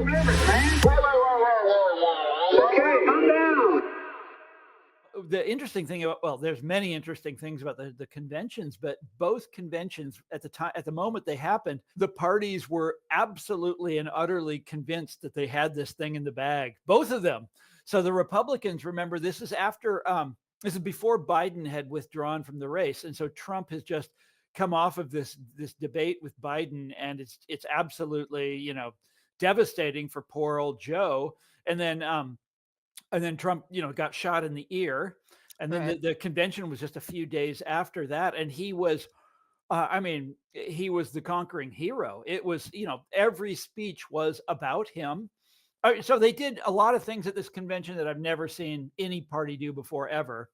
Okay, calm down. The interesting thing about, well, there's many interesting things about the conventions, but both conventions at the moment they happened, the parties were absolutely and utterly convinced that they had this thing in the bag, both of them. So the Republicans, remember, this is after, this is before Biden had withdrawn from the race. And so Trump has just come off of this debate with Biden, and it's absolutely, devastating for poor old Joe. And then Trump, got shot in the ear. And then Right. the convention was just a few days after that. And he was, he was the conquering hero. It was, every speech was about him. So they did a lot of things at this convention that I've never seen any party do before, ever.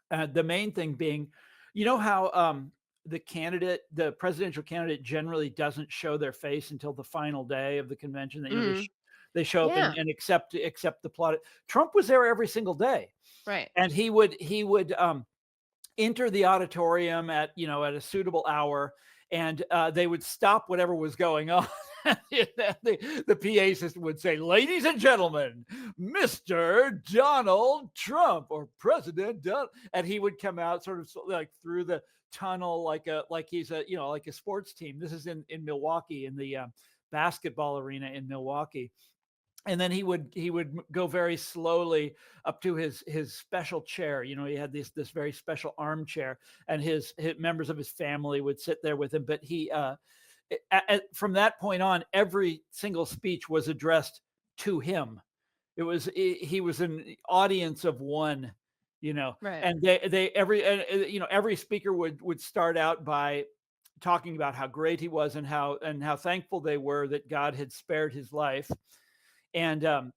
The main thing being, how the presidential candidate generally doesn't show their face until the final day of the convention. That they show up Yeah. and accept the plot. Trump was there every single day, Right. and he would enter the auditorium at a suitable hour, and they would stop whatever was going on. The PA system would say, "Ladies and gentlemen, Mr. Donald Trump," or President Donald, and he would come out sort of like through the tunnel like he's a like a sports team. This is in Milwaukee, in the basketball arena in Milwaukee. And then he would go very slowly up to his special chair. He had this very special armchair, and his members of his family would sit there with him. But he from that point on, every single speech was addressed to him. He was an audience of one, Right. and every speaker would start out by talking about how great he was and how thankful they were that God had spared his life. And that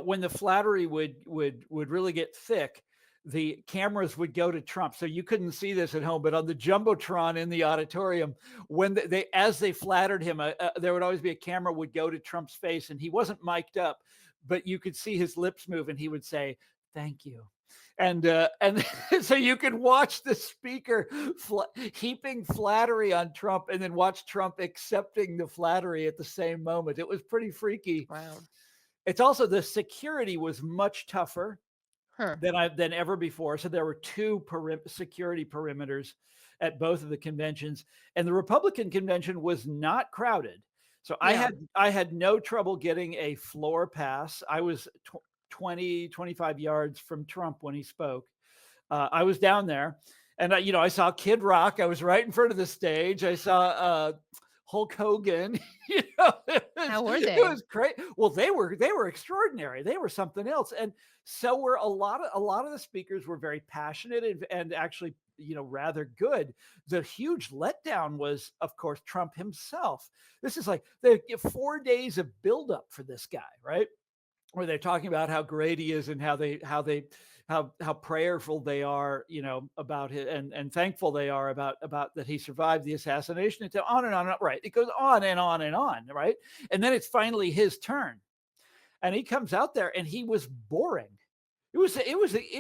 when the flattery would really get thick, the cameras would go to Trump. So you couldn't see this at home, but on the Jumbotron in the auditorium, when as they flattered him, there would always be a camera would go to Trump's face, and he wasn't mic'd up, but you could see his lips move, and he would say, "Thank you." And so you could watch the speaker heaping flattery on Trump, and then watch Trump accepting the flattery at the same moment. It was pretty freaky. Wow. It's also, the security was much tougher Huh. than ever before. So there were two security perimeters at both of the conventions, and the Republican convention was not crowded. So Yeah. I had no trouble getting a floor pass. I was 25 yards from Trump when he spoke. I was down there, and I saw Kid Rock. I was right in front of the stage. I saw Hulk Hogan. How were they? It was great. Well, they were extraordinary. They were something else, and so were a lot of the speakers were very passionate and actually rather good. The huge letdown was, of course, Trump himself. This is like the 4 days of buildup for this guy, right? Where they're talking about how great he is and how prayerful they are, about it, and thankful they are about that he survived the assassination, and on and on. Right. It goes on and on and on. Right. And then it's finally his turn, and he comes out there, and he was boring. It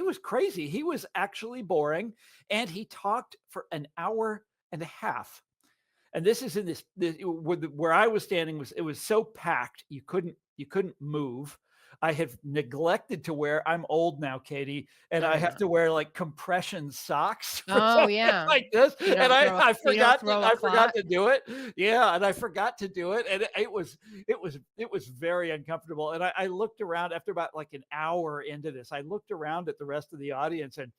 was crazy. He was actually boring, and he talked for an hour and a half. And this is in this where I was standing, it was so packed you couldn't move. I have neglected to wear. I'm old now, Katie, and I have to wear like compression socks. Oh yeah, like this, and I forgot to do it. Yeah, and I forgot to do it, and it was very uncomfortable. And I looked around after about like an hour into this. I looked around at the rest of the audience, and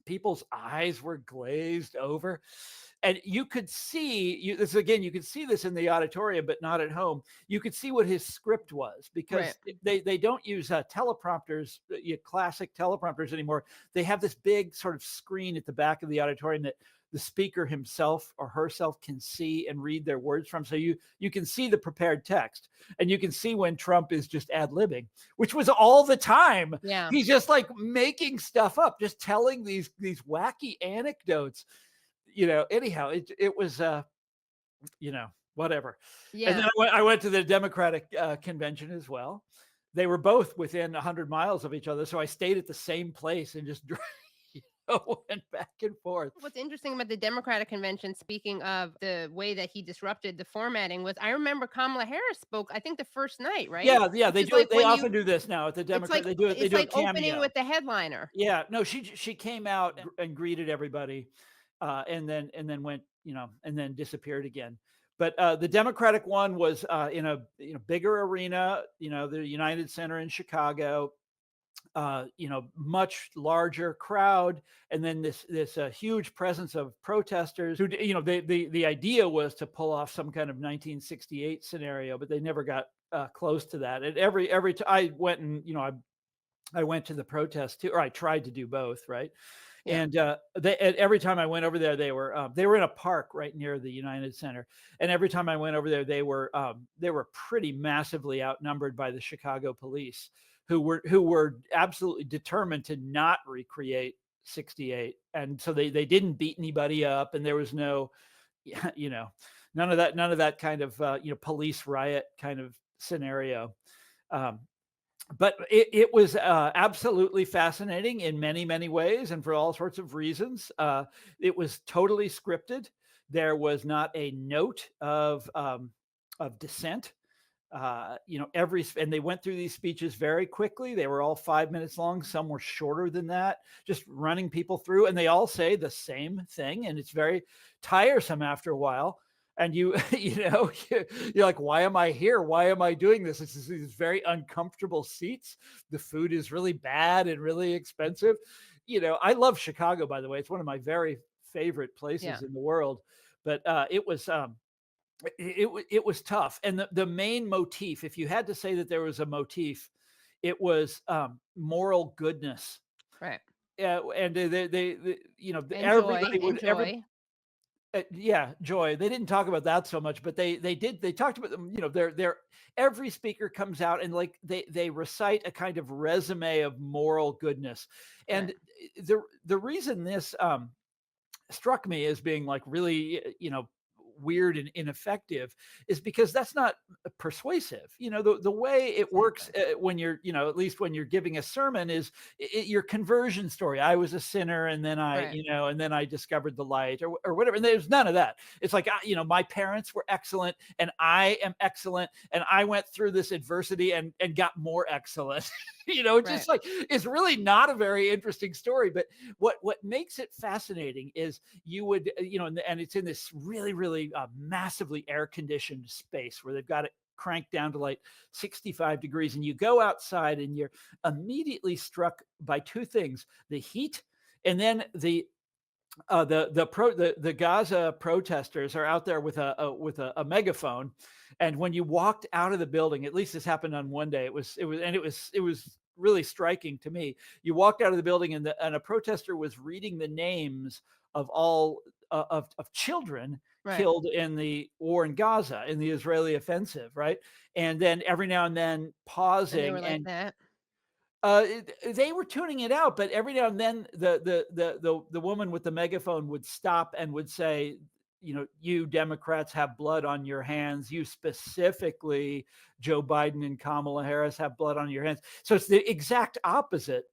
people's eyes were glazed over. And you could see you could see this in the auditorium, but not at home. You could see what his script was, because they don't use teleprompters, classic teleprompters anymore. They have this big sort of screen at the back of the auditorium that the speaker himself or herself can see and read their words from. So you can see the prepared text, and you can see when Trump is just ad-libbing, which was all the time. Yeah. He's just like making stuff up, just telling these wacky anecdotes. Anyhow, it was, whatever. Yeah. And then I went to the Democratic convention as well. They were both within 100 miles of each other. So I stayed at the same place and just, went back and forth. What's interesting about the Democratic convention, speaking of the way that he disrupted the formatting, was I remember Kamala Harris spoke, I think the first night, right? Yeah, Which they is do. like They when you, often do this now at the it's Democrat. like They it's do a like opening cameo. with the headliner. Yeah, no, she came out and greeted everybody, and then went, and then disappeared again. But the Democratic one was in a bigger arena, the United Center in Chicago, much larger crowd, and then this huge presence of protesters who, the idea was to pull off some kind of 1968 scenario, but they never got close to that. And every I went and I went to the protest too, or I tried to do both, right? Yeah. And every time I went over there, they were in a park right near the United Center, and every time I went over there, they were pretty massively outnumbered by the Chicago police, who were absolutely determined to not recreate 68, and so they didn't beat anybody up, and there was no, none of that kind of police riot kind of scenario. Um, but it was absolutely fascinating in many, many ways, and for all sorts of reasons. It was totally scripted. There was not a note of dissent. And they went through these speeches very quickly. They were all 5 minutes long. Some were shorter than that, just running people through. And they all say the same thing, and it's very tiresome after a while. And you're like, why am I here? Why am I doing this? It's these very uncomfortable seats. The food is really bad and really expensive. I love Chicago, by the way. It's one of my very favorite places in the world. But it was tough. And the main motif, if you had to say that there was a motif, it was moral goodness. Right. And they And everybody joy. And joy. joy. They didn't talk about that so much, but they talked about them. They're every speaker comes out and like they recite a kind of resume of moral goodness. And the reason this struck me as being like really weird and ineffective is because that's not persuasive. The way it works when you're, at least when you're giving a sermon, is your conversion story. I was a sinner, and then and then I discovered the light, or whatever. And there's none of that. It's like, my parents were excellent, and I am excellent, and I went through this adversity and got more excellent. Just like, it's really not a very interesting story. But what makes it fascinating is you would, and it's in this really, really massively air conditioned space where they've got it cranked down to like 65 degrees, and you go outside and you're immediately struck by two things: the heat, and then the Gaza protesters are out there with a megaphone. And when you walked out of the building, at least this happened on one day, it was really striking to me. You walked out of the building, and a protester was reading the names of all of children killed in the war in Gaza, in the Israeli offensive, right? And then every now and then pausing, and they were like that. They were tuning it out, but every now and then the woman with the megaphone would stop and would say, you Democrats have blood on your hands. You specifically, Joe Biden and Kamala Harris, have blood on your hands. So it's the exact opposite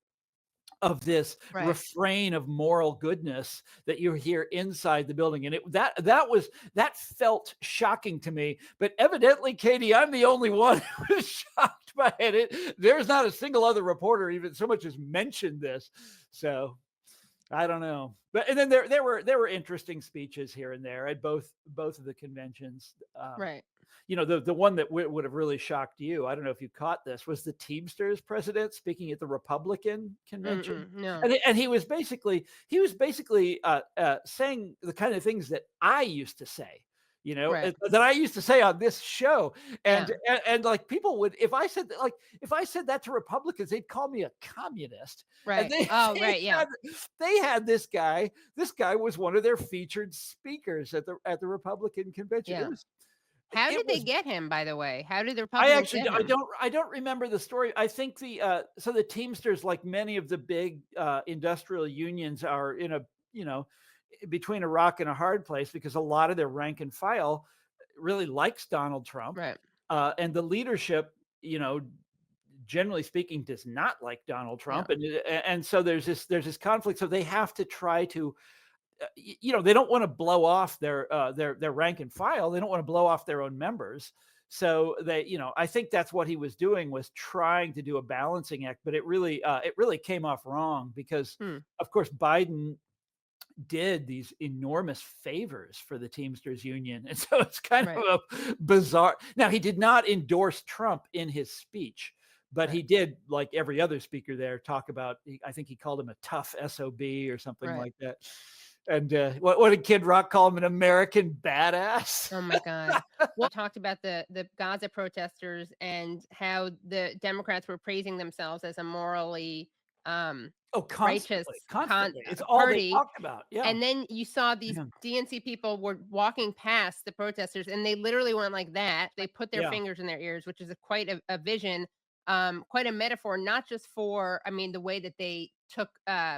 of this refrain of moral goodness that you hear inside the building. And that felt shocking to me. But evidently, Katie, I'm the only one who was shocked by it. There's not a single other reporter even so much as mentioned this. So I don't know. But and then there were interesting speeches here and there at both of the conventions. The one that would have really shocked you, I don't know if you caught this, was the Teamsters president speaking at the Republican convention. No. And he was basically saying the kind of things that I used to say, that I used to say on this show. And like, people would, if I said that to Republicans, they'd call me a communist. Right. They had this guy. This guy was one of their featured speakers at the Republican convention. How did they get him, by the way? How did the Republicans get him? I don't remember the story. I think the Teamsters, like many of the big industrial unions, are in a, between a rock and a hard place, because a lot of their rank and file really likes Donald Trump. Right. And the leadership, generally speaking, does not like Donald Trump, and so there's this conflict. So they have to try to, they don't want to blow off their rank and file. They don't want to blow off their own members. So I think that's what he was doing, was trying to do a balancing act, but it really came off wrong because, of course, Biden did these enormous favors for the Teamsters union. And so it's kind of a bizarre. Now, he did not endorse Trump in his speech, but he did, like every other speaker there, talk about, I think he called him a tough SOB or something like that. And what did Kid Rock call him? An American badass? Oh my God. We talked about the Gaza protesters and how the Democrats were praising themselves as a morally righteous constantly. It's all party. they talked about. Yeah. And then you saw these DNC people were walking past the protesters, and they literally went like that. They put their fingers in their ears, which is quite a vision, quite a metaphor, not just for, the way that they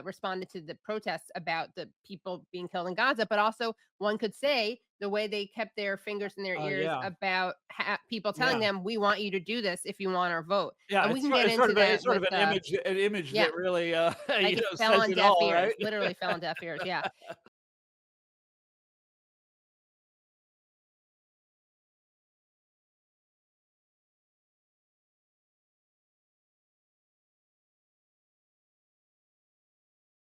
responded to the protests about the people being killed in Gaza, but also one could say the way they kept their fingers in their ears about people telling them, we want you to do this if you want our vote. Yeah, and we can get into that. It's sort of an image that really, like it fell on deaf ears, literally fell on deaf ears. Yeah.